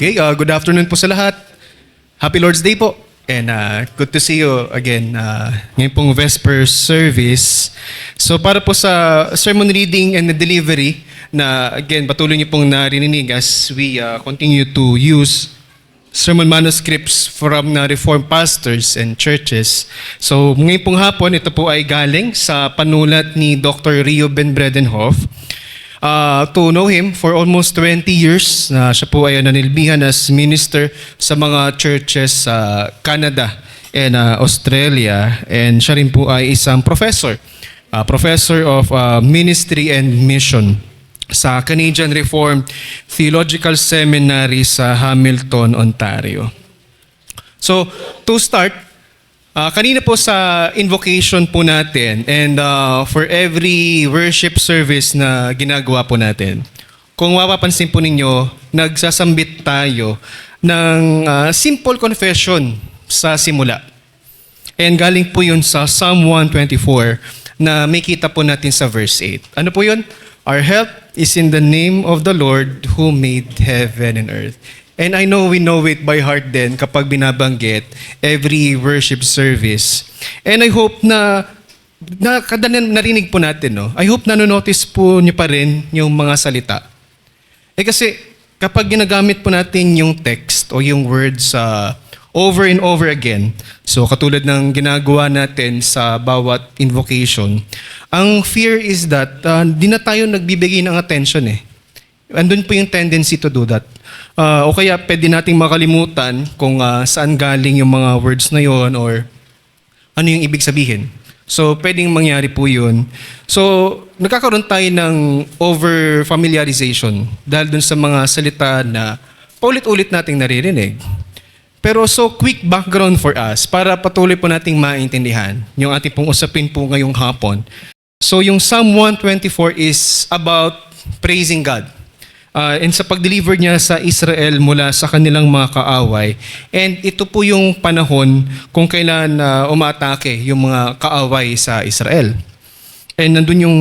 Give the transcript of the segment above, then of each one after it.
Okay, good afternoon po sa lahat. Happy Lord's Day po. And good to see you again ngayon pong Vesper service. So para po sa sermon reading and the delivery na again patuloy niyo pong narinig as we continue to use sermon manuscripts from Reformed pastors and churches. So ngayon pong hapon, ito po ay galing sa panulat ni Dr. Reuben Bredenhoff. To know him for almost 20 years, siya po ay nanilbihan as minister sa mga churches sa Canada and Australia. And siya rin po ay isang professor of ministry and mission sa Canadian Reformed Theological Seminary sa Hamilton, Ontario. So, to start, kanina po sa invocation po natin and for every worship service na ginagawa po natin, kung mapapansin po ninyo, nagsasambit tayo ng simple confession sa simula. And galing po yun sa Psalm 124 na may kita po natin sa verse 8. Ano po yun? Our help is in the name of the Lord who made heaven and earth. And I know we know it by heart din kapag binabanggit every worship service. And I hope na kada narinig po natin, no? I hope nanonotice po niyo pa rin yung mga salita. Kasi kapag ginagamit po natin yung text o yung words over and over again, so katulad ng ginagawa natin sa bawat invocation, ang fear is that di na tayo nagbibigay ng attention eh. Andun po yung tendency to do that. O kaya pwede nating makalimutan kung saan galing yung mga words na yon or ano yung ibig sabihin. So pwedeng mangyari po yun. So nagkakaroon tayo ng over-familiarization dahil dun sa mga salita na paulit-ulit nating naririnig. Pero so quick background for us para patuloy po nating maintindihan yung ating pong usapin po ngayong hapon. So yung Psalm 124 is about praising God. And sa pag-deliver niya sa Israel mula sa kanilang mga kaaway. And ito po yung panahon kung kailan umatake yung mga kaaway sa Israel. And nandun yung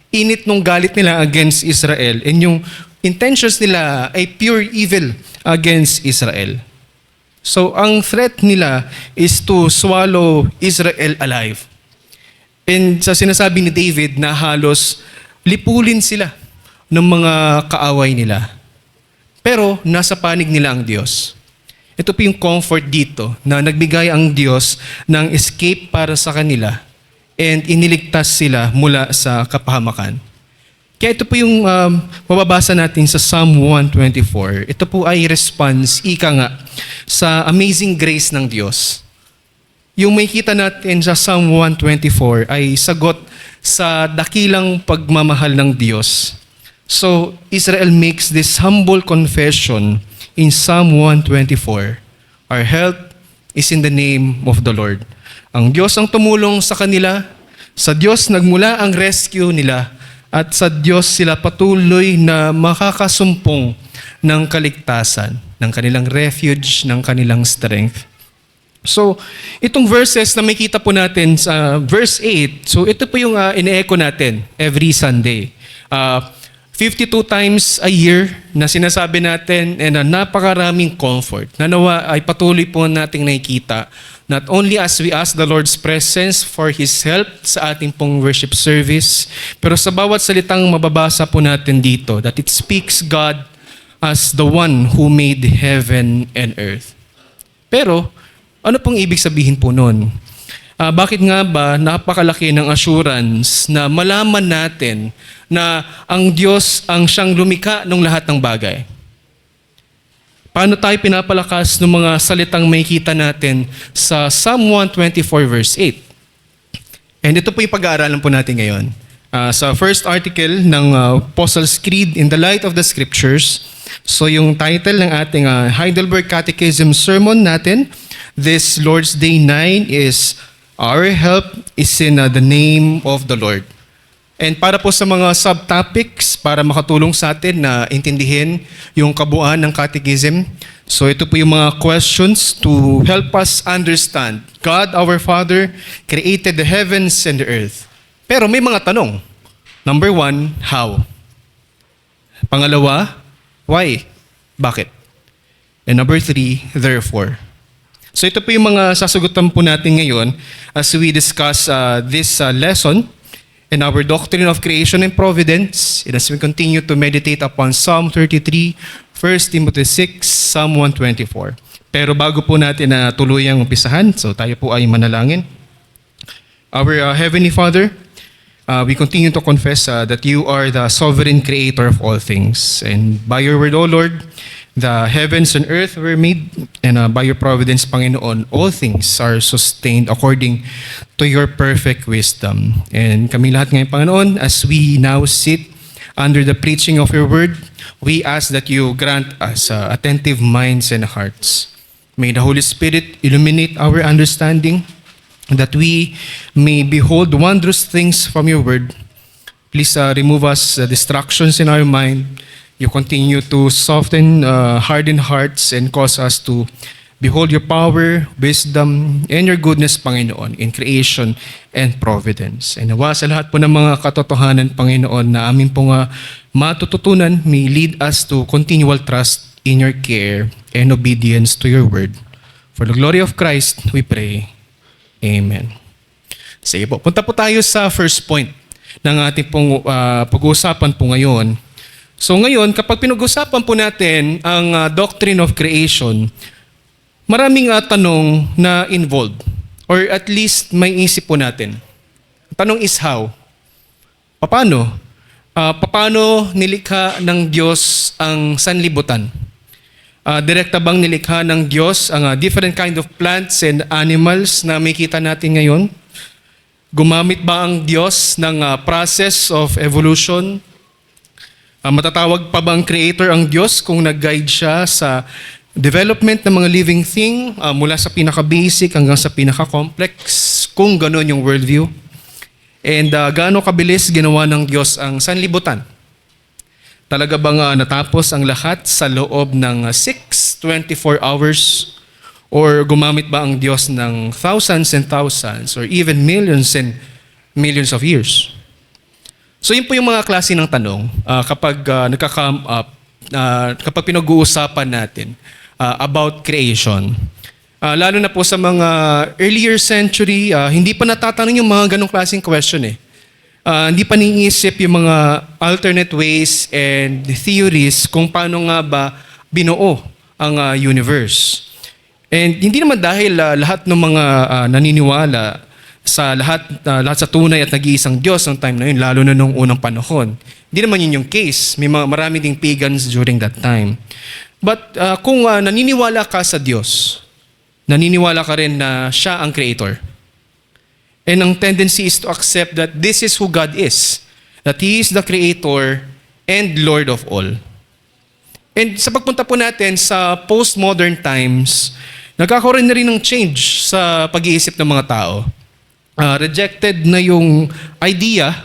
init nung galit nila against Israel. And yung intentions nila ay pure evil against Israel. So ang threat nila is to swallow Israel alive. And sa sinasabi ni David na halos lipulin sila ng mga kaaway nila. Pero nasa panig nila ang Diyos. Ito po yung comfort dito na nagbigay ang Diyos ng escape para sa kanila and iniligtas sila mula sa kapahamakan. Kaya ito po yung mababasa natin sa Psalm 124. Ito po ay response, ika nga, sa amazing grace ng Diyos. Yung may kita natin sa Psalm 124 ay sagot sa dakilang pagmamahal ng Diyos. So, Israel makes this humble confession in Psalm 124. Our help is in the name of the Lord. Ang Diyos ang tumulong sa kanila, sa Diyos nagmula ang rescue nila, at sa Diyos sila patuloy na makakasumpong ng kaligtasan, ng kanilang refuge, ng kanilang strength. So, itong verses na makita po natin sa verse 8, so ito po yung ine-echo natin every Sunday. 52 times a year na sinasabi natin and napakaraming comfort. Nanawa ay patuloy po nating nakikita not only as we ask the Lord's presence for His help sa ating pong worship service, pero sa bawat salitang mababasa po natin dito that it speaks God as the one who made heaven and earth. Pero ano pong ibig sabihin po nun? Bakit nga ba napakalaki ng assurance na malaman natin na ang Diyos ang siyang lumikha ng lahat ng bagay? Paano tayo pinapalakas ng mga salitang makikita natin sa Psalm 124 verse 8? And ito po yung pag-aaralan po natin ngayon. Sa first article ng Apostles' Creed in the Light of the Scriptures, so yung title ng ating Heidelberg Catechism sermon natin, this Lord's Day 9 is Our help is in the name of the Lord. And para po sa mga subtopics, para makatulong sa atin na intindihin yung kabuuan ng catechism, so ito po yung mga questions to help us understand. God, our Father, created the heavens and the earth. Pero may mga tanong. Number 1, how? Pangalawa, why? Bakit? And number 3, therefore. So ito po yung mga sasagutan po natin ngayon as we discuss this lesson in our doctrine of creation and providence, and as we continue to meditate upon Psalm 33, 1 Timothy 6, Psalm 124. Pero bago po natin na tuluyang umpisahan, so tayo po ay manalangin. Our Heavenly Father, we continue to confess that you are the sovereign creator of all things. And by your word, O Lord, the heavens and earth were made, and by your providence, Panginoon, all things are sustained according to your perfect wisdom. And kami lahat ngayon, Panginoon, as we now sit under the preaching of your word, we ask that you grant us attentive minds and hearts. May the Holy Spirit illuminate our understanding, that we may behold wondrous things from your word. Please remove us distractions in our mind. You continue to soften hardened hearts and cause us to behold your power, wisdom, and your goodness, Panginoon, in creation and providence. And nawa sa lahat po ng mga katotohanan, Panginoon, na amin pong matututunan, may lead us to continual trust in your care and obedience to your word. For the glory of Christ, we pray. Amen. Sige po, punta po tayo sa first point ng ating pong pag-uusapan po ngayon. So ngayon, kapag pinag-usapan po natin ang doctrine of creation, maraming tanong na involved, or at least may isip po natin. Tanong is how? Paano? Paano nilikha ng Diyos ang sanlibutan? Direkta bang nilikha ng Diyos ang different kind of plants and animals na makita natin ngayon? Gumamit ba ang Diyos ng process of evolution? Matatawag pa bang creator ang Diyos kung nag-guide siya sa development ng mga living thing mula sa pinaka-basic hanggang sa pinaka-complex, kung gano'n yung worldview? And gaano kabilis ginawa ng Diyos ang sanlibutan? Talaga bang natapos ang lahat sa loob ng 24 hours? Or gumamit ba ang Diyos ng thousands and thousands or even millions and millions of years? So yun po yung mga klase ng tanong kapag nagka-come up, kapag pinag-uusapan natin about creation. Lalo na po sa mga earlier century, hindi pa natatanong yung mga ganong klaseng question eh. Hindi pa niisip yung mga alternate ways and theories kung paano nga ba binuo ang universe. And hindi naman dahil lahat ng mga naniniwala sa lahat sa tunay at nag-iisang Diyos ng time na yun, lalo na nung unang panahon. Hindi naman yun yung case. May marami ding pagans during that time. But kung naniniwala ka sa Diyos, naniniwala ka rin na siya ang creator. And ang tendency is to accept that this is who God is. That He is the creator and Lord of all. And sa pagpunta po natin sa postmodern times, nagkakaroon na rin ng change sa pag-iisip ng mga tao. Rejected na yung idea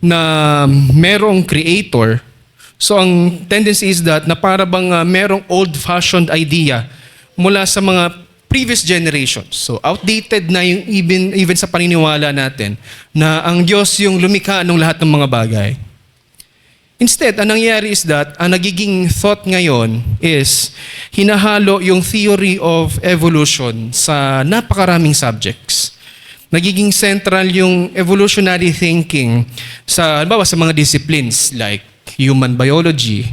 na merong creator. So ang tendency is that na para bang merong old-fashioned idea mula sa mga previous generations. So outdated na yung even sa paniniwala natin na ang Diyos yung lumikha ng lahat ng mga bagay. Instead, ang nangyayari is that ang nagiging thought ngayon is hinahalo yung theory of evolution sa napakaraming subjects. Nagiging central yung evolutionary thinking sa, halimbawa, sa mga disciplines like human biology,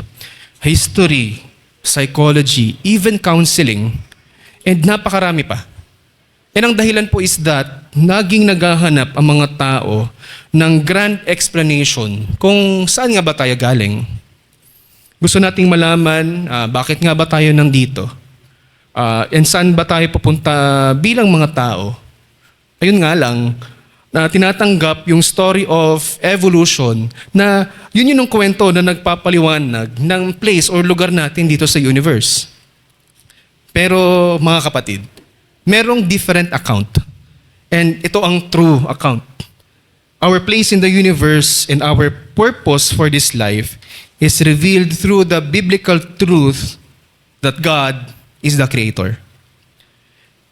history, psychology, even counseling, and napakarami pa. And ang dahilan po is that naging naghahanap ang mga tao ng grand explanation kung saan nga ba tayo galing. Gusto nating malaman bakit nga ba tayo nandito and saan ba tayo pupunta bilang mga tao. Ayun nga lang, na tinatanggap yung story of evolution na yun yung kwento na nagpapaliwanag ng place or lugar natin dito sa universe. Pero mga kapatid, merong different account. And ito ang true account. Our place in the universe and our purpose for this life is revealed through the biblical truth that God is the creator.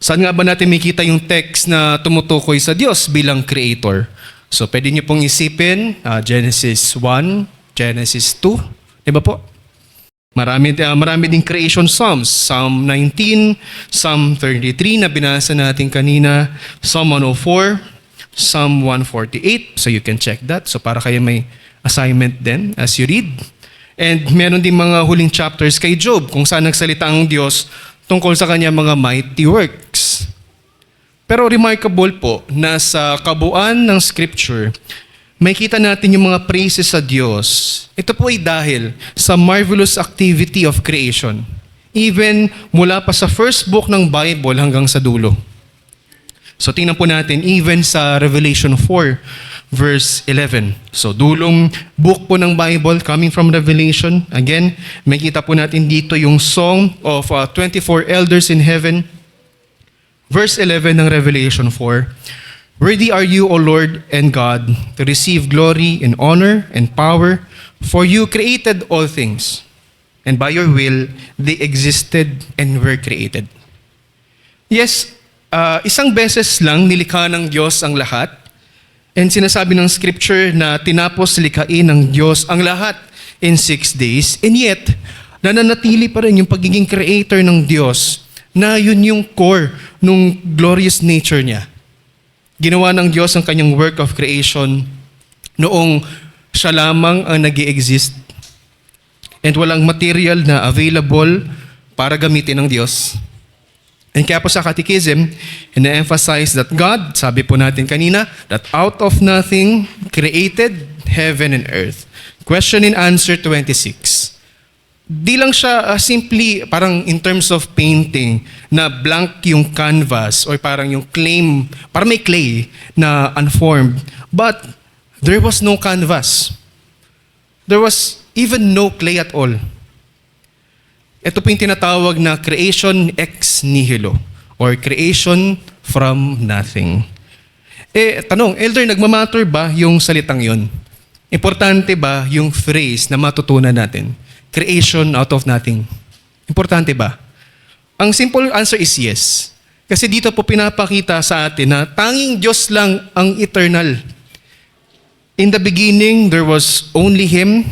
Saan nga ba natin makita yung text na tumutukoy sa Diyos bilang creator? So pwede niyo pong isipin, Genesis 1, Genesis 2, di ba po? Marami ding creation psalms. Psalm 19, Psalm 33 na binasa natin kanina, Psalm 104, Psalm 148. So you can check that. So para kayo may assignment din as you read. And meron din mga huling chapters kay Job kung saan nagsalita ang Diyos tungkol sa kanya mga mighty works. Pero remarkable po na sa kabuuan ng scripture, may kita natin yung mga praises sa Diyos. Ito po ay dahil sa marvelous activity of creation. Even mula pa sa first book ng Bible hanggang sa dulo. So tingnan po natin even sa Revelation 4 verse 11. So dulong book po ng Bible coming from Revelation. Again, may kita po natin dito yung song of 24 elders in heaven. Verse 11 ng Revelation 4. Worthy are you, O Lord and God, to receive glory and honor and power, for you created all things, and by your will they existed and were created. Yes, isang beses lang nilikha ng Diyos ang lahat, and sinasabi ng scripture na tinapos likhain ng Diyos ang lahat in 6 days, and yet, nananatili pa rin yung pagiging creator ng Diyos na yun yung core nung glorious nature niya. Ginawa ng Diyos ang kanyang work of creation noong siya lamang ang nag-i-exist and walang material na available para gamitin ng Diyos. And kaya po sa Catechism, ina-emphasize that God, sabi po natin kanina, that out of nothing created heaven and earth. Question and answer 26. Di lang siya simply parang in terms of painting na blank yung canvas or parang yung claim, parang may clay na unformed. But there was no canvas. There was even no clay at all. Ito po yung tinatawag na creation ex nihilo or creation from nothing. Tanong, Elder, nagmamatter ba yung salitang yon? Importante ba yung phrase na matutunan natin? Creation out of nothing. Importante ba? Ang simple answer is yes. Kasi dito po pinapakita sa atin na tanging Diyos lang ang eternal. In the beginning, there was only Him.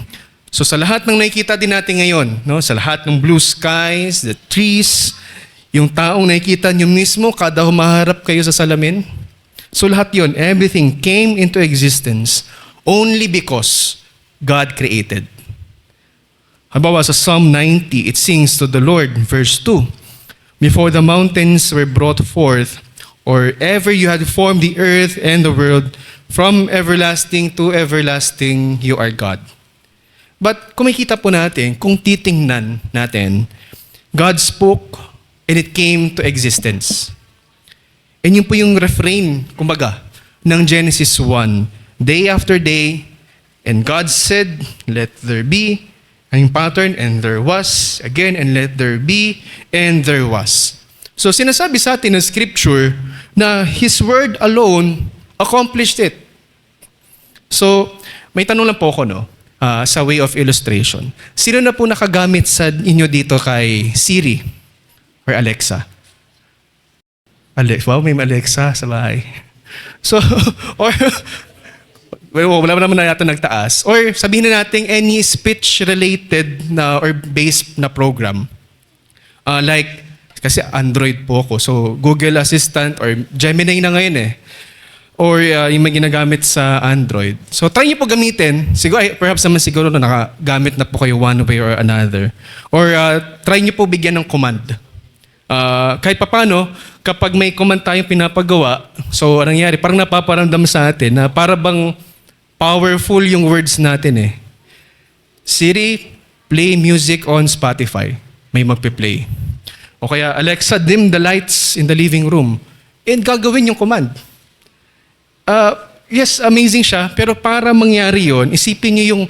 So sa lahat ng nakikita din natin ngayon, no? Sa lahat ng blue skies, the trees, yung taong nakikita nyo mismo, kada humaharap kayo sa salamin. So lahat yon, everything came into existence only because God created. Halimbawa sa Psalm 90, it sings to the Lord, verse 2, before the mountains were brought forth, or ever you had formed the earth and the world, from everlasting to everlasting, you are God. But kung makikita po natin, kung titingnan natin, God spoke and it came to existence. And yun po yung refrain, kumbaga, ng Genesis 1, day after day, and God said, let there be, ang pattern, and there was, again, and let there be, and there was. So sinasabi sa atin ng scripture na His word alone accomplished it. So, may tanong lang po ako, no? Sa way of illustration. Sino na po nakagamit sa inyo dito kay Siri or Alexa? Wow, may Alexa sa bahay. So, or wala naman na yata nagtaas. Or sabihin na natin any speech-related na or based na program. Like, kasi Android po ako. So, Google Assistant or Gemini na ngayon eh. Or yung may ginagamit sa Android. So, try niyo po gamitin. Siguro, perhaps naman siguro na nakagamit na po kayo one way or another. Or try niyo po bigyan ng command. Kahit papano, kapag may command tayong pinapagawa, so anong nangyari? Parang napaparamdam sa atin na para bang powerful yung words natin eh. Siri, play music on Spotify. May magpe-play. O kaya, Alexa, dim the lights in the living room. And gagawin yung command. Yes, amazing siya. Pero para mangyari yon, isipin niyo yung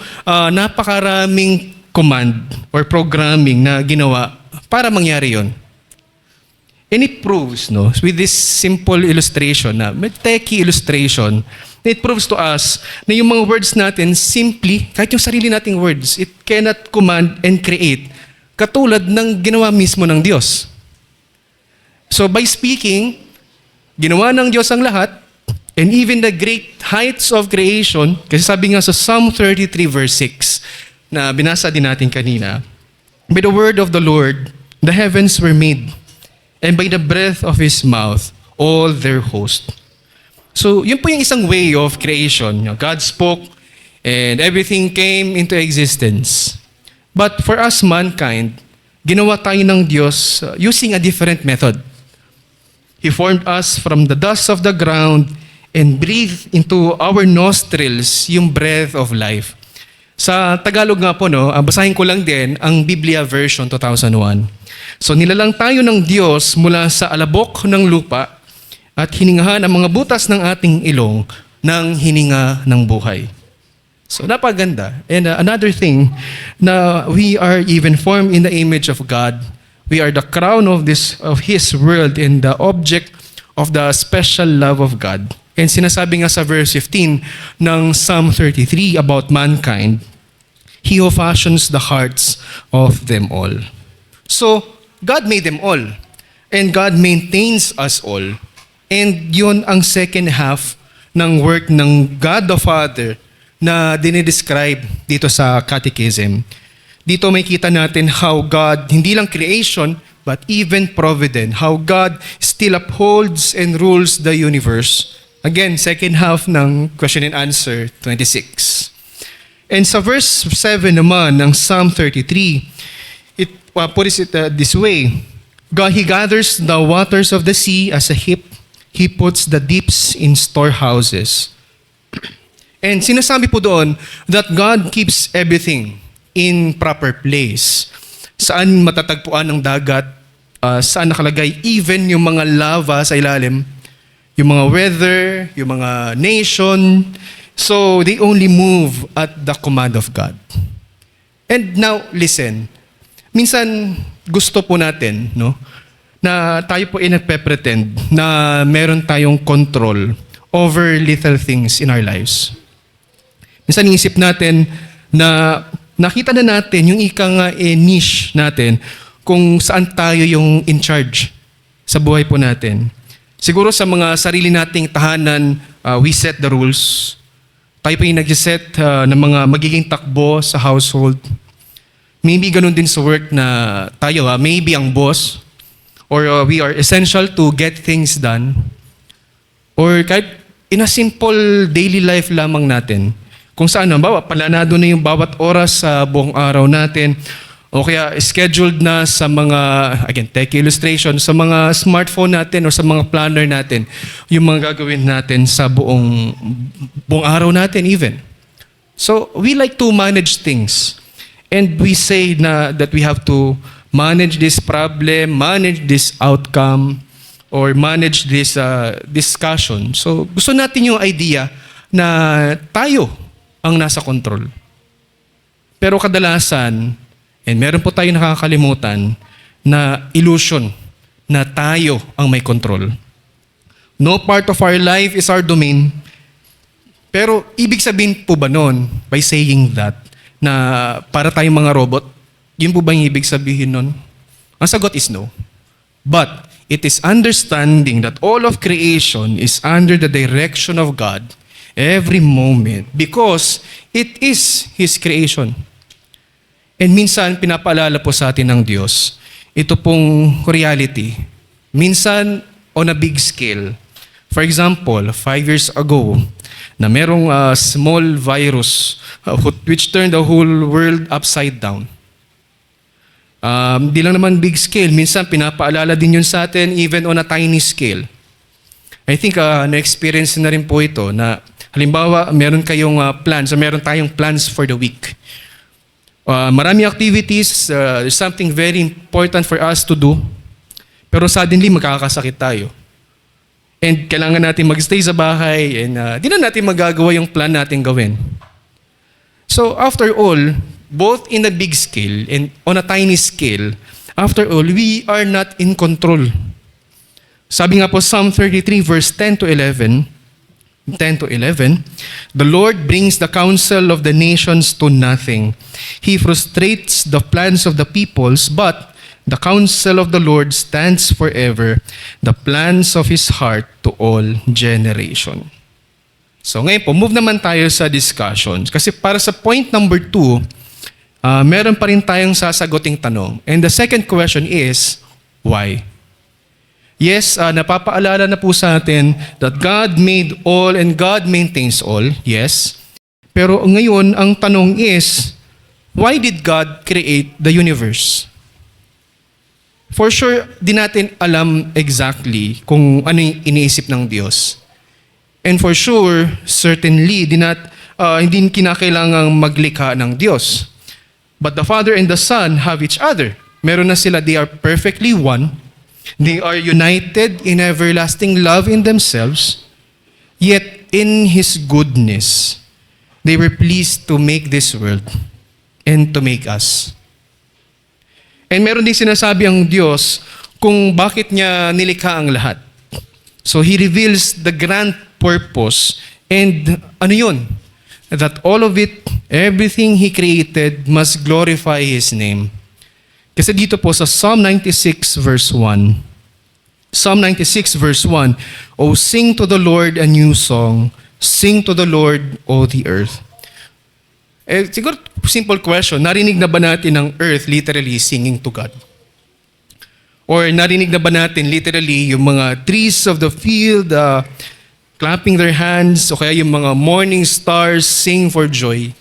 napakaraming command or programming na ginawa para mangyari yon. And it proves, no, with this simple illustration, na may techie illustration, it proves to us na yung mga words natin simply, kahit yung sarili nating words, it cannot command and create katulad ng ginawa mismo ng Diyos. So by speaking, ginawa ng Diyos ang lahat, and even the great heights of creation, kasi sabi nga sa Psalm 33 verse 6, na binasa din natin kanina, By the word of the Lord, the heavens were made, and by the breath of His mouth, all their host. So, yun po yung isang way of creation. God spoke, and everything came into existence. But for us, mankind, ginawa tayo ng Diyos using a different method. He formed us from the dust of the ground and breathed into our nostrils yung breath of life. Sa Tagalog nga po, basahin ko lang din ang Biblia version 2001. So nilalang tayo ng Diyos mula sa alabok ng lupa at hiningahan ang mga butas ng ating ilong ng hininga ng buhay. So napaganda. And another thing, na we are even formed in the image of God. We are the crown of His world and the object of the special love of God. And sinasabi nga sa verse 15 ng Psalm 33 about mankind, He who fashions the hearts of them all. So, God made them all. And God maintains us all. And yun ang second half ng work ng God the Father na dinidescribe dito sa Catechism. Dito may kita natin how God, hindi lang creation, but even provident, how God still upholds and rules the universe. Again, second half ng question and answer 26. And sa verse 7 naman ng Psalm 33, it puts it this way. God, He gathers the waters of the sea as a heap. He puts the deeps in storehouses. And sinasabi po doon that God keeps everything in proper place. Saan matatagpuan ng dagat, saan nakalagay even yung mga lava sa ilalim, yung mga weather, yung mga nation. So they only move at the command of God. And now, listen. Minsan gusto po natin, na tayo po ay nagpe-pretend na meron tayong control over little things in our lives. Minsan iisip natin na nakita na natin yung niche natin kung saan tayo yung in charge sa buhay po natin. Siguro sa mga sarili nating tahanan, we set the rules. Tayo po yung nag-set ng mga magiging takbo sa household. Maybe ganun din sa work na tayo, maybe ang boss, or we are essential to get things done. Or kahit in a simple daily life lamang natin, kung saan, planado na yung bawat oras sa buong araw natin, o kaya scheduled na sa mga, again, tech illustration, sa mga smartphone natin o sa mga planner natin, yung mga gagawin natin sa buong araw natin even. So, we like to manage things. And we say that we have to manage this problem, manage this outcome, or manage this discussion. So, gusto natin yung idea na tayo ang nasa control. Pero kadalasan, and meron po tayong nakakalimutan na illusion na tayo ang may control. No part of our life is our domain. Pero ibig sabihin po ba nun, by saying that, na para tayong mga robot, yun po ba yung ibig sabihin nun? Ang sagot is no. But it is understanding that all of creation is under the direction of God every moment because it is His creation. And minsan, pinapaalala po sa atin ng Diyos, ito pong reality. Minsan, on a big scale. For example, 5 years ago, na merong small virus which turned the whole world upside down. Di lang naman big scale. Minsan, pinapaalala din yun sa atin even on a tiny scale. I think na-experience na rin po ito na halimbawa, meron kayong plans, meron tayong plans for the week. Marami activities, something very important for us to do. Pero suddenly, magkakasakit tayo. And kailangan natin magstay sa bahay and di na natin magagawa yung plan natin gawin. So after all, both in a big scale and on a tiny scale, after all, we are not in control. Sabi nga po Psalm 33 verse 10 to 11, the Lord brings the counsel of the nations to nothing. He frustrates the plans of the peoples, but the counsel of the Lord stands forever, the plans of His heart to all generation. So ngayon po, move naman tayo sa discussions. Kasi para sa point number 2, meron pa rin tayong sasaguting tanong. And the second question is, why? Yes, napapaalala na po sa atin that God made all and God maintains all. Yes. Pero ngayon, ang tanong is, why did God create the universe? For sure, di natin alam exactly kung ano yung iniisip ng Diyos. And for sure, certainly, hindi kinakailangang maglikha ng Diyos. But the Father and the Son have each other. Meron na sila, they are perfectly one. They are united in everlasting love in themselves. Yet, in His goodness, they were pleased to make this world and to make us. And meron din sinasabi ang Diyos kung bakit niya nilikha ang lahat. So He reveals the grand purpose and ano yun? That all of it, everything He created must glorify His name. Kasi dito po sa Psalm 96 verse 1, Psalm 96 verse 1, O sing to the Lord a new song, sing to the Lord, O the earth. Siguro, simple question, narinig na ba natin ang earth literally singing to God? Or narinig na ba natin literally yung mga trees of the field clapping their hands, o kaya yung mga morning stars sing for joy?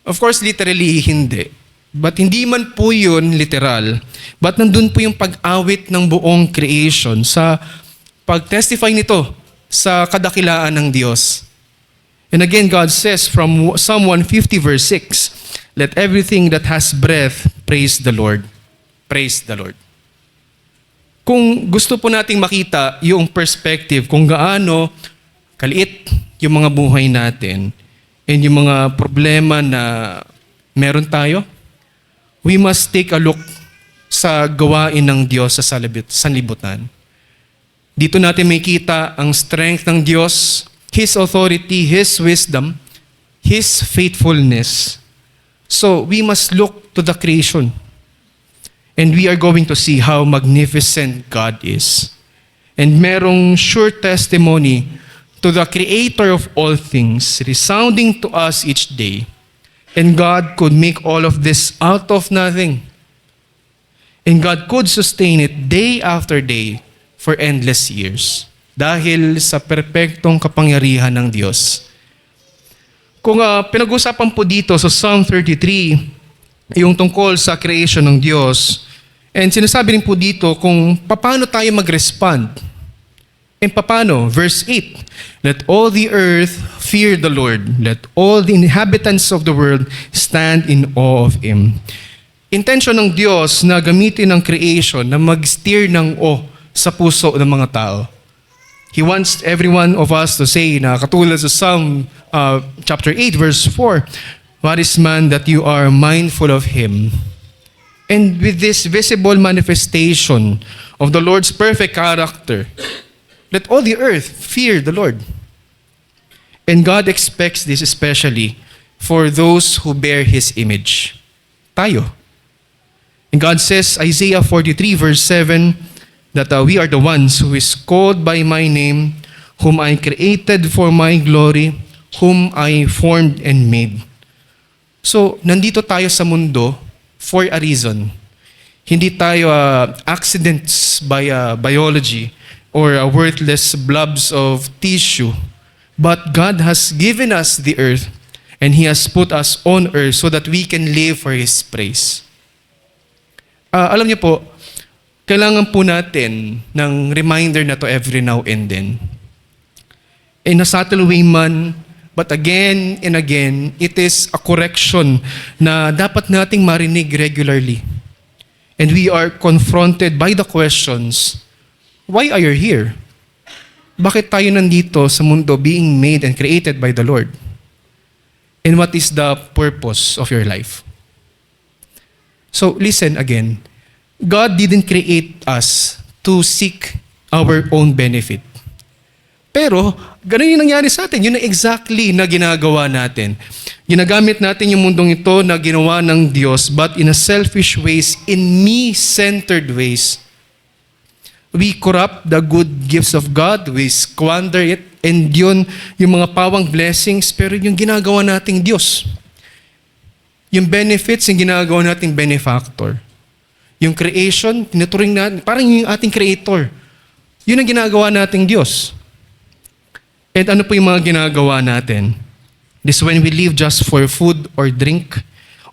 Of course, literally, hindi. But hindi man po yun literal. But nandun po yung pag-awit ng buong creation sa pag-testify nito sa kadakilaan ng Diyos. And again, God says from Psalm 150 verse 6, let everything that has breath praise the Lord. Praise the Lord. Kung gusto po nating makita yung perspective kung gaano kaliit yung mga buhay natin and yung mga problema na meron tayo, we must take a look sa gawain ng Diyos sa sanlibutan. Dito natin makita ang strength ng Diyos, His authority, His wisdom, His faithfulness. So, we must look to the creation. And we are going to see how magnificent God is. And merong sure testimony to the Creator of all things, resounding to us each day. And God could make all of this out of nothing. And God could sustain it day after day for endless years. Dahil sa perpektong kapangyarihan ng Diyos. Kung pinag-usapan po dito sa Psalm 33, yung tungkol sa creation ng Diyos, and sinasabi rin po dito kung paano tayo mag-respond. And paano? Verse 8, let all the earth fear the Lord. Let all the inhabitants of the world stand in awe of Him. Intention ng Diyos na gamitin ang creation na mag-steer ng awe sa puso ng mga tao. He wants every one of us to say na katulad sa Psalm chapter 8 verse 4, what is man that you are mindful of him? And with this visible manifestation of the Lord's perfect character, let all the earth fear the Lord. And God expects this especially for those who bear His image. Tayo. And God says, Isaiah 43 verse 7, that we are the ones who is called by my name, whom I created for my glory, whom I formed and made. So, nandito tayo sa mundo for a reason. Hindi tayo accidents by biology or worthless blobs of tissue. But God has given us the earth and He has put us on earth so that we can live for His praise. Alam niyo po, kailangan po natin ng reminder na to every now and then. In a subtle way man, but again and again, it is a correction na dapat nating marinig regularly. And we are confronted by the questions, why are you here? Bakit tayo nandito sa mundo being made and created by the Lord? And what is the purpose of your life? So listen again. God didn't create us to seek our own benefit. Pero, ganun yung nangyari sa atin. Yun na exactly na ginagawa natin. Ginagamit natin yung mundong ito na ginawa ng Diyos, but in a selfish ways, in me-centered ways. We corrupt the good gifts of God, we squander it, and yun, yung mga pawang blessings, pero yung ginagawa nating Diyos. Yung benefits, yung ginagawa nating benefactor. Yung creation, tinuturing natin, parang yung ating creator. Yun ang ginagawa nating Diyos. At ano po yung mga ginagawa natin? This when we live just for food or drink,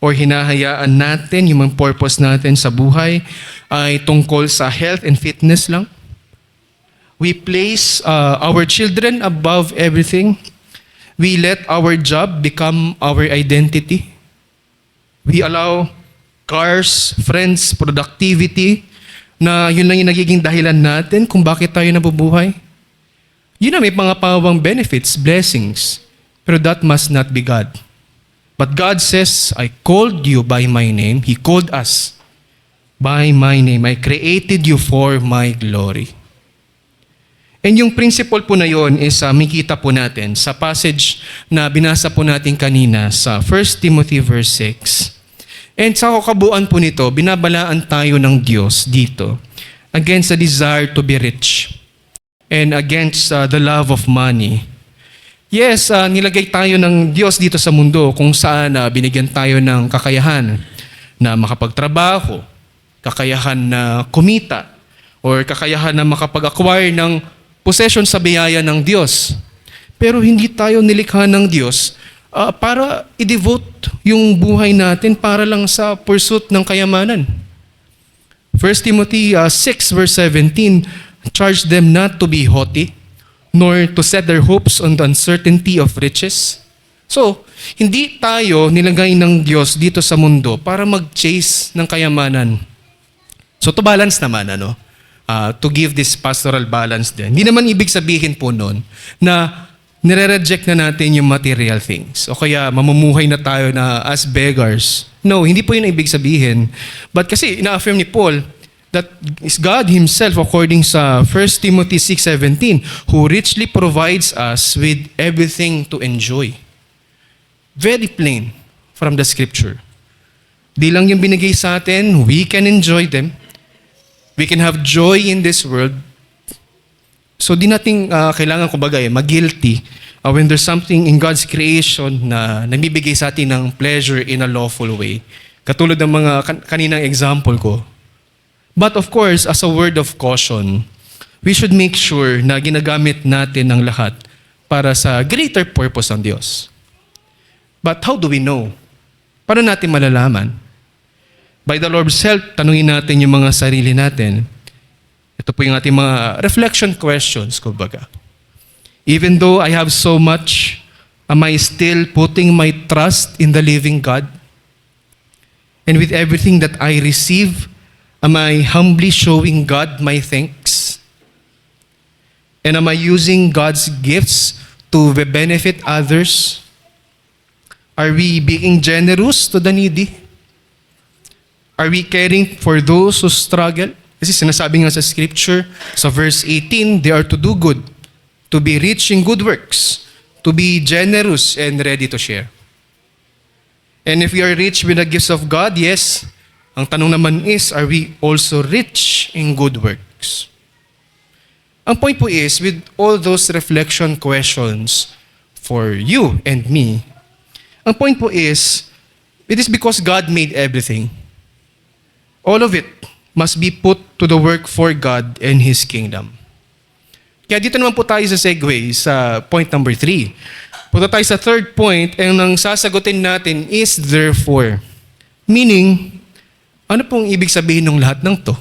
or hinahayaan natin yung mga purpose natin sa buhay ay tungkol sa health and fitness lang. We place our children above everything. We let our job become our identity. We allow cars, friends, productivity na yun lang yung nagiging dahilan natin kung bakit tayo nabubuhay. Yun na may mga pawang benefits, blessings. Pero that must not be God. But God says, I called you by my name. He called us by my name. I created you for my glory. And yung principle po na yun is makita po natin sa passage na binasa po natin kanina sa 1 Timothy verse 6. And sa kabuuan po nito, binabalaan tayo ng Diyos dito against the desire to be rich and against the love of money. Yes, nilagay tayo ng Diyos dito sa mundo kung saan binigyan tayo ng kakayahan na makapagtrabaho, kakayahan na kumita, or kakayahan na makapag-acquire ng possession sa biyaya ng Diyos. Pero hindi tayo nilikha ng Diyos para i-devote yung buhay natin para lang sa pursuit ng kayamanan. 1 Timothy 6 verse 17, charge them not to be haughty, nor to set their hopes on the uncertainty of riches. So, hindi tayo nilagay ng Diyos dito sa mundo para mag-chase ng kayamanan. So, to balance naman, to give this pastoral balance din. Hindi naman ibig sabihin po nun na nire-reject na natin yung material things. O kaya mamumuhay na tayo na as beggars. No, hindi po yun ang ibig sabihin. But kasi ina-affirm ni Paul that is God Himself according sa 1 Timothy 6:17 who richly provides us with everything to enjoy. Very plain from the scripture. Di lang yung binigay sa atin, we can enjoy them. We can have joy in this world. So di natin kailangan kumbaga mag-guilty when there's something in God's creation na nagbibigay sa atin ng pleasure in a lawful way. Katulad ng mga kaninang example ko. But of course, as a word of caution, we should make sure na ginagamit natin ang lahat para sa greater purpose ng Diyos. But how do we know? Paano natin malalaman? By the Lord's help, tanungin natin yung mga sarili natin. Ito po yung ating mga reflection questions, kumbaga. Even though I have so much, am I still putting my trust in the living God? And with everything that I receive, am I humbly showing God my thanks? And am I using God's gifts to benefit others? Are we being generous to the needy? Are we caring for those who struggle? Kasi sinasabi nga sa scripture, sa verse 18, they are to do good, to be rich in good works, to be generous and ready to share. And if we are rich with the gifts of God, yes, ang tanong naman is, are we also rich in good works? Ang point po is, with all those reflection questions for you and me, ang point po is, it is because God made everything. All of it must be put to the work for God and His kingdom. Kaya dito naman po tayo sa segue sa point number 3. Punta tayo sa third point, and ang sasagutin natin is therefore. Meaning, ano pong ibig sabihin ng lahat ng to?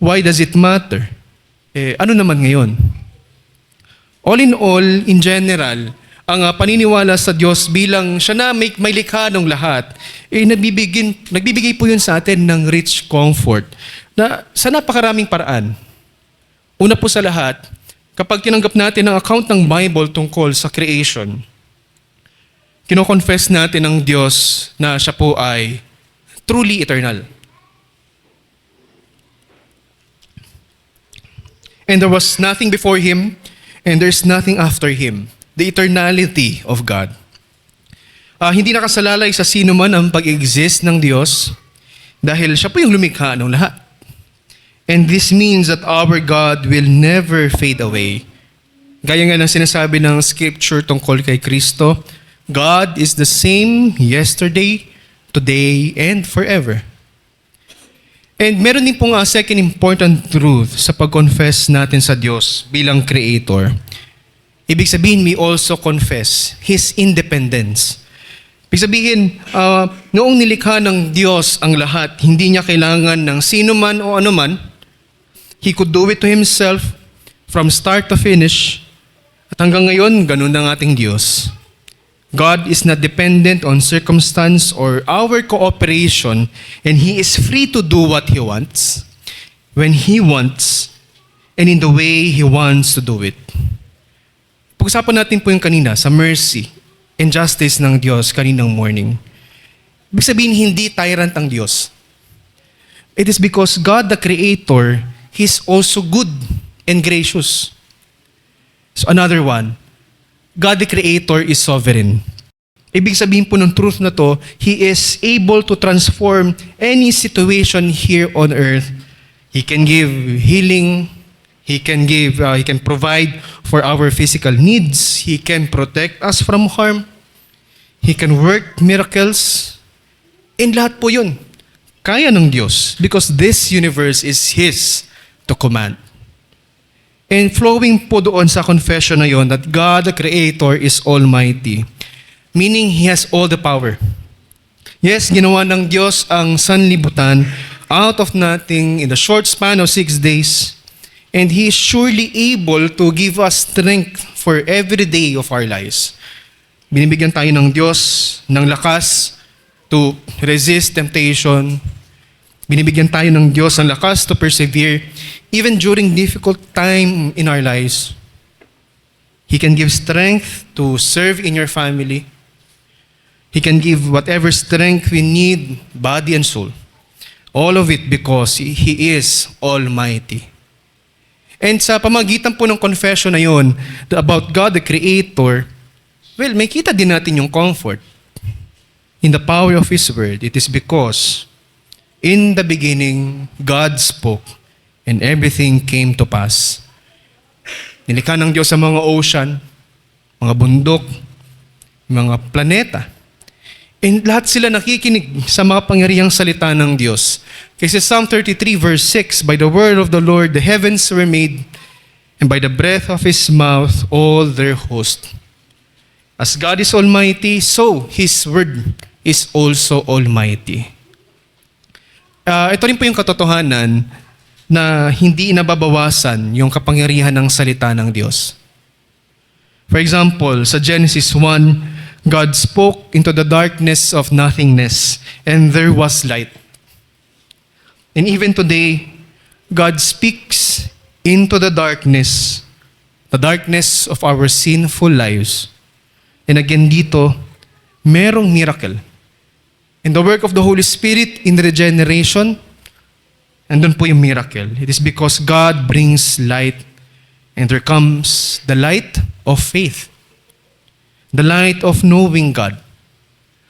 Why does it matter? Ano naman ngayon? All in all, in general, ang paniniwala sa Diyos bilang siya na may likha ng lahat, nagbibigay po yun sa atin ng rich comfort na sa napakaraming paraan. Una po sa lahat, kapag tinanggap natin ang account ng Bible tungkol sa creation, kino-confess natin ng Diyos na siya po ay truly eternal. And there was nothing before Him, and there's nothing after Him. The eternality of God. Hindi nakasalalay sa sino man ang pag-exist ng Diyos dahil siya po yung lumikha ng lahat. And this means that our God will never fade away. Gaya nga ng sinasabi ng scripture tungkol kay Kristo God is the same yesterday, today, and forever. And meron din pong second important truth sa pag-confess natin sa Diyos bilang Creator. Ibig sabihin, we also confess His independence. Ibig sabihin, noong nilikha ng Diyos ang lahat, hindi niya kailangan ng sino man o ano man. He could do it to Himself from start to finish. At hanggang ngayon, ganun ang ating Diyos. God is not dependent on circumstance or our cooperation, and He is free to do what He wants, when He wants, and in the way He wants to do it. Pag-usapan natin po yung kanina sa mercy and justice ng Diyos kaninang morning. Ibig sabihin, hindi tyrant ang Diyos. It is because God the Creator, He's also good and gracious. So another one, God the Creator is sovereign. Ibig sabihin po ng truth na to, He is able to transform any situation here on earth. He can give healing, He can provide for our physical needs, He can protect us from harm, He can work miracles, and lahat po yun. Kaya ng Diyos because this universe is His to command. And flowing po doon sa confession na yon that God the Creator is Almighty. Meaning He has all the power. Yes, ginawa ng Diyos ang sanlibutan out of nothing in the short span of 6 days. And He is surely able to give us strength for every day of our lives. Binibigyan tayo ng Diyos ng lakas to resist temptation. Binibigyan tayo ng Diyos ng lakas to persevere even during difficult time in our lives. He can give strength to serve in your family. He can give whatever strength we need, body and soul. All of it because He is Almighty. And sa pamagitan po ng confession na yun about God the Creator, well, may kita din natin yung comfort in the power of His Word. It is because in the beginning, God spoke and everything came to pass. Nilikha ng Diyos sa mga ocean, mga bundok, mga planeta. And lahat sila nakikinig sa mga pangyarihang salita ng Diyos. Kasi Psalm 33 verse 6, by the word of the Lord, the heavens were made, and by the breath of His mouth, all their host. As God is Almighty, so His word is also Almighty. Ito rin po yung katotohanan na hindi nababawasan yung kapangyarihan ng salita ng Diyos. For example, sa Genesis 1, God spoke into the darkness of nothingness, and there was light. And even today, God speaks into the darkness of our sinful lives. And again dito, merong miracle. In the work of the Holy Spirit in regeneration, andun po yung miracle. It is because God brings light, and there comes the light of faith. The light of knowing God.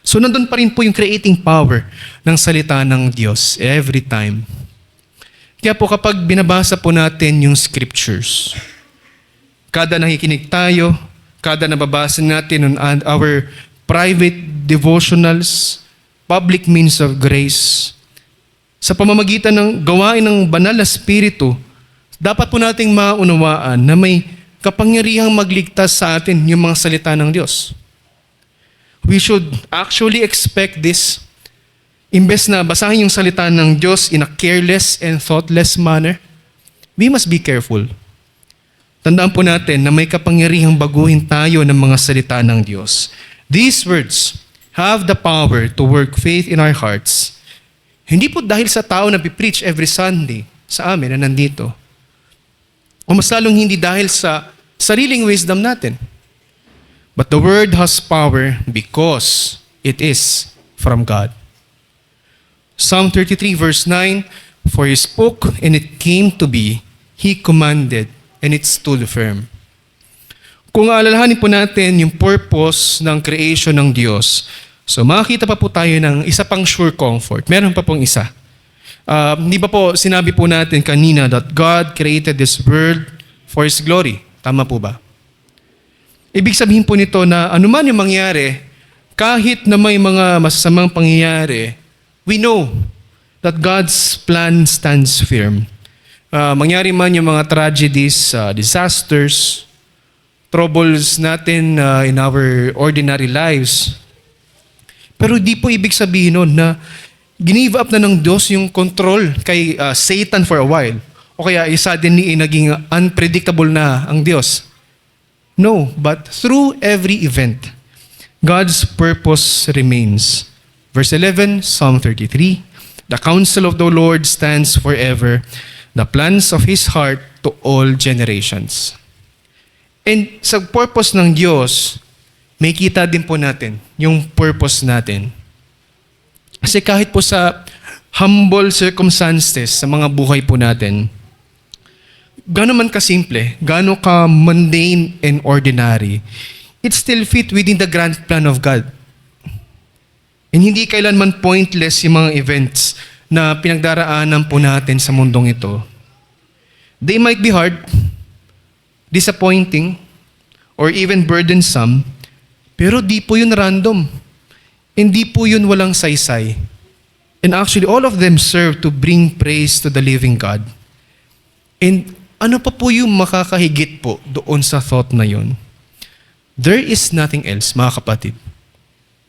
So nandun pa rin po yung creating power ng salita ng Diyos every time. Kaya po kapag binabasa po natin yung scriptures, kada nakikinig tayo, kada nababasa natin on our private devotionals, public means of grace, sa pamamagitan ng gawain ng banal na spirito, dapat po nating maunawaan na may kapangyarihang magligtas sa atin yung mga salita ng Diyos. We should actually expect this. Imbes na basahin yung salita ng Diyos in a careless and thoughtless manner, we must be careful. Tandaan po natin na may kapangyarihang baguhin tayo ng mga salita ng Diyos. These words have the power to work faith in our hearts. Hindi po dahil sa tao na preach every Sunday sa amin na nandito. O mas lalong hindi dahil sa sariling wisdom natin. But the Word has power because it is from God. Psalm 33 verse 9, for He spoke and it came to be, He commanded and it stood firm. Kung aalalahanin po natin yung purpose ng creation ng Diyos, so makakita pa po tayo ng isa pang sure comfort. Meron pa pong isa. Di ba po sinabi po natin kanina that God created this world for His glory? Tama po ba? Ibig sabihin po nito na anuman yung mangyari, kahit na may mga masasamang pangyayari, we know that God's plan stands firm. Mangyari man yung mga tragedies, disasters, troubles natin in our ordinary lives. Pero di po ibig sabihin nun na ginive up na ng Diyos yung control kay Satan for a while. O kaya suddenly naging unpredictable na ang Diyos. No, but through every event, God's purpose remains. Verse 11, Psalm 33, "The counsel of the Lord stands forever, the plans of His heart to all generations." And sa purpose ng Diyos, may kita din po natin yung purpose natin. Kasi kahit po sa humble circumstances sa mga buhay po natin, gano'n man kasimple, gano'n ka mundane and ordinary, it still fit within the grand plan of God. And hindi kailanman pointless yung mga events na pinagdaraanan po natin sa mundong ito. They might be hard, disappointing, or even burdensome, pero di po yun random. Hindi po yun walang saysay. And actually, all of them serve to bring praise to the living God. And ano pa po yung makakahigit po doon sa thought na yun? There is nothing else, mga kapatid.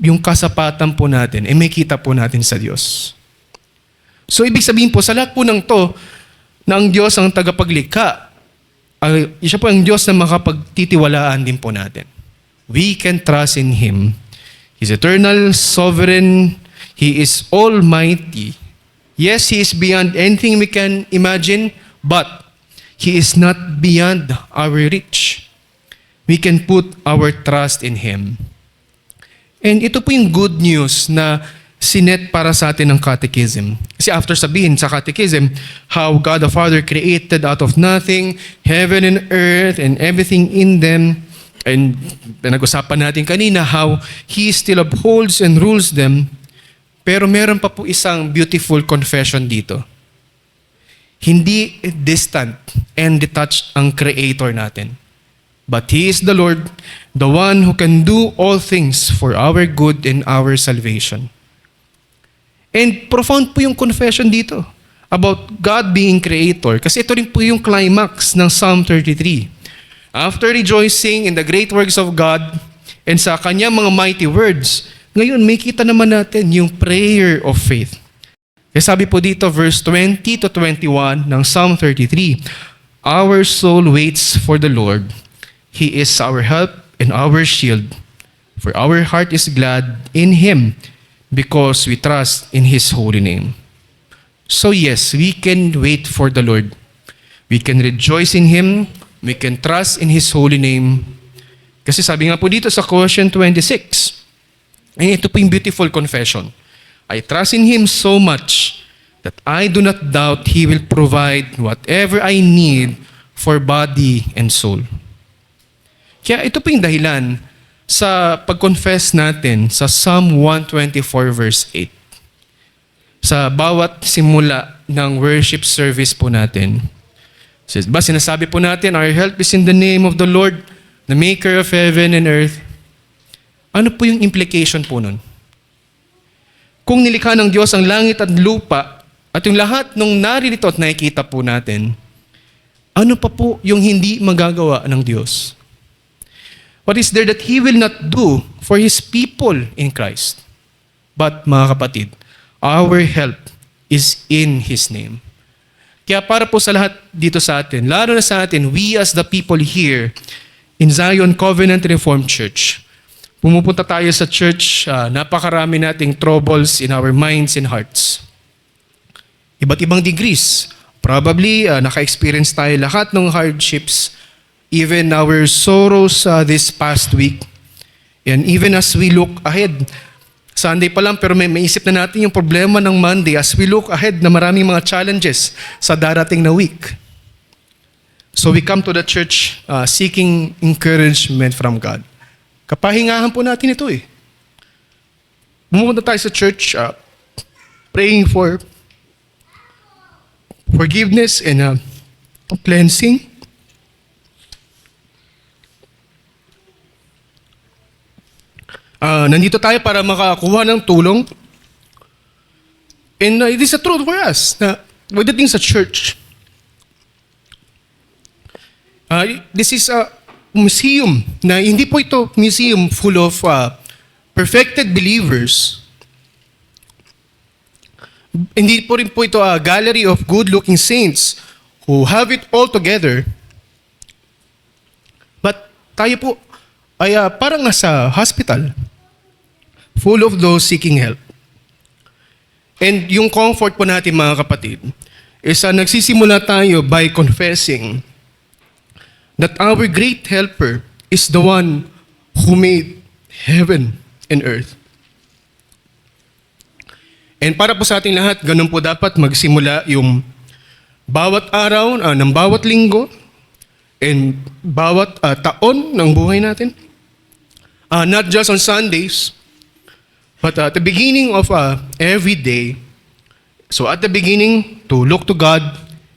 Yung kasapatan po natin, may kita po natin sa Diyos. So, ibig sabihin po, sa lahat po ng to, na ang Diyos ang tagapaglikha, siya po ang Diyos na makapagtitiwalaan din po natin. We can trust in Him. He's eternal, sovereign, He is almighty. Yes, He is beyond anything we can imagine, but He is not beyond our reach. We can put our trust in Him. And ito po yung good news na sinet para sa atin ng catechism. Kasi after sabihin sa catechism, how God the Father created out of nothing, heaven and earth and everything in them, and pinag-usapan natin kanina how He still upholds and rules them, pero meron pa po isang beautiful confession dito. Hindi distant and detached ang Creator natin. But He is the Lord, the one who can do all things for our good and our salvation. And profound po yung confession dito about God being Creator. Kasi ito rin po yung climax ng Psalm 33. After rejoicing in the great works of God and sa Kanyang mga mighty words, ngayon may kita naman natin yung prayer of faith. Kaya sabi po dito, verse 20 to 21 ng Psalm 33, "Our soul waits for the Lord. He is our help and our shield. For our heart is glad in Him because we trust in His holy name." So yes, we can wait for the Lord. We can rejoice in Him. We can trust in His holy name. Kasi sabi nga po dito sa Colossians 26, and ito po yung beautiful confession. I trust in Him so much that I do not doubt He will provide whatever I need for body and soul. Kaya ito po yung dahilan sa pag-confess natin sa Psalm 124 verse 8. Sa bawat simula ng worship service po natin. Sinasabi po natin, our help is in the name of the Lord, the maker of heaven and earth. Ano po yung implication po nun? Kung nilikha ng Diyos ang langit at lupa at yung lahat ng naririto at nakikita po natin, ano pa po yung hindi magagawa ng Diyos? What is there that He will not do for His people in Christ? But mga kapatid, our help is in His name. Kaya para po sa lahat dito sa atin, lalo na sa atin, we as the people here in Zion Covenant Reformed Church, pumupunta tayo sa church, napakarami nating troubles in our minds and hearts. Iba't ibang degrees. Probably, naka-experience tayo lahat ng hardships, even our sorrows this past week. And even as we look ahead, Sunday pa lang pero may isip na natin yung problema ng Monday as we look ahead na maraming mga challenges sa darating na week. So we come to the church seeking encouragement from God. Kapahingahan po natin ito eh. Pumunta tayo sa church praying for forgiveness and cleansing. Nandito tayo para makakuha ng tulong. And it is a truth for us na pagdating sa church, this is a museum na hindi po ito museum full of perfected believers. Hindi po rin po ito a gallery of good-looking saints who have it all together. But tayo po ay parang nasa hospital, full of those seeking help. And yung comfort po natin mga kapatid is nagsisimula tayo by confessing that our great helper is the one who made heaven and earth. And para po sa ating lahat, ganun po dapat magsimula yung bawat araw ng bawat linggo and bawat taon ng buhay natin. Not just on Sundays, but at the beginning of every day. So at the beginning, to look to God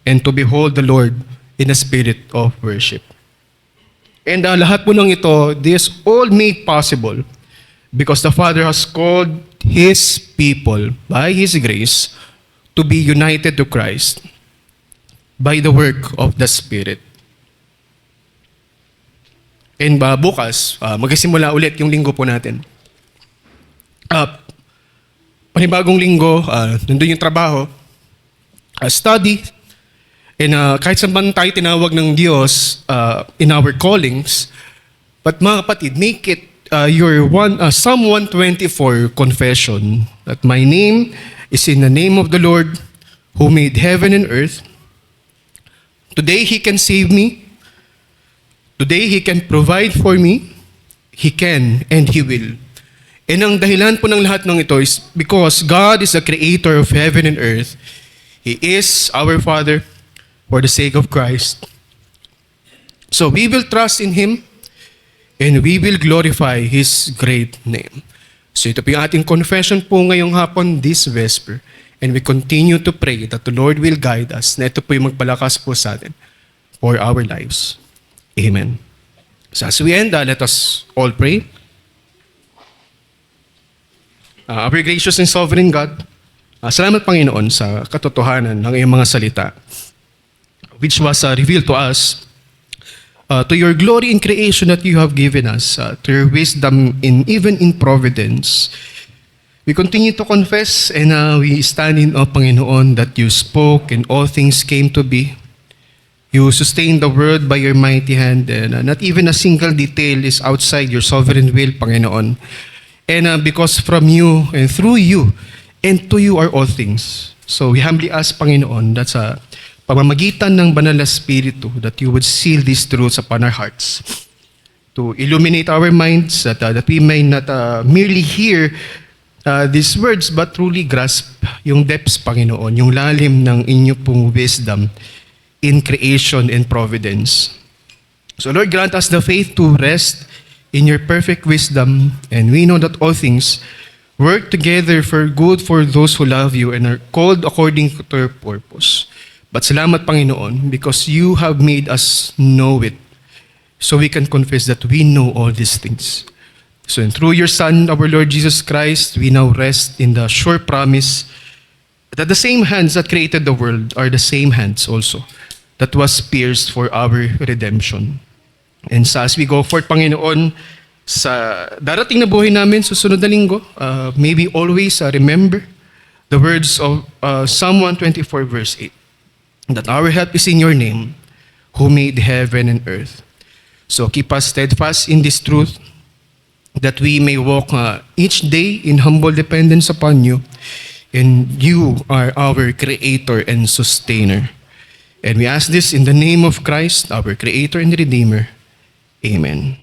and to behold the Lord in a spirit of worship. And lahat po ng ito, this all made possible because the Father has called His people by His grace to be united to Christ by the work of the Spirit. And bukas, magsisimula ulit yung linggo po natin. Panibagong linggo, nandun yung trabaho, study, and kahit saan man tayo tinawag ng Diyos in our callings, but mga kapatid, make it your Psalm 124 confession that my name is in the name of the Lord who made heaven and earth. Today He can save me. Today He can provide for me. He can and He will. And ang dahilan po ng lahat ng ito is because God is the creator of heaven and earth. He is our Father for the sake of Christ. So we will trust in Him and we will glorify His great name. So ito po yung ating confession po ngayong hapon, this Vesper. And we continue to pray that the Lord will guide us na ito po yung magpalakas po sa atin for our lives. Amen. So as we end, let us all pray. Our gracious and sovereign God, salamat Panginoon sa katotohanan ng iyong mga salita which was revealed to us to your glory in creation that you have given us, to your wisdom even in providence. We continue to confess and we stand in awe, Panginoon, that you spoke and all things came to be. You sustained the world by your mighty hand, and not even a single detail is outside your sovereign will, Panginoon. And because from you and through you and to you are all things. So we humbly ask, Panginoon, that sa pamamagitan ng Banal na Espiritu, that you would seal these truths upon our hearts, to illuminate our minds, that we may not merely hear these words, but truly grasp yung depths, Panginoon, yung lalim ng inyo pong wisdom in creation and providence. So Lord, grant us the faith to rest in your perfect wisdom, and we know that all things work together for good for those who love you and are called according to your purpose. But salamat, Panginoon, because you have made us know it, so we can confess that we know all these things. So and through your Son, our Lord Jesus Christ, we now rest in the sure promise that the same hands that created the world are the same hands also that was pierced for our redemption. And sa as we go forth, Panginoon, sa darating na buhay namin, susunod na linggo, may we always remember the words of Psalm 124 verse 8, that our help is in your name, who made heaven and earth. So keep us steadfast in this truth, that we may walk each day in humble dependence upon you, and you are our Creator and Sustainer. And we ask this in the name of Christ, our Creator and Redeemer. Amen.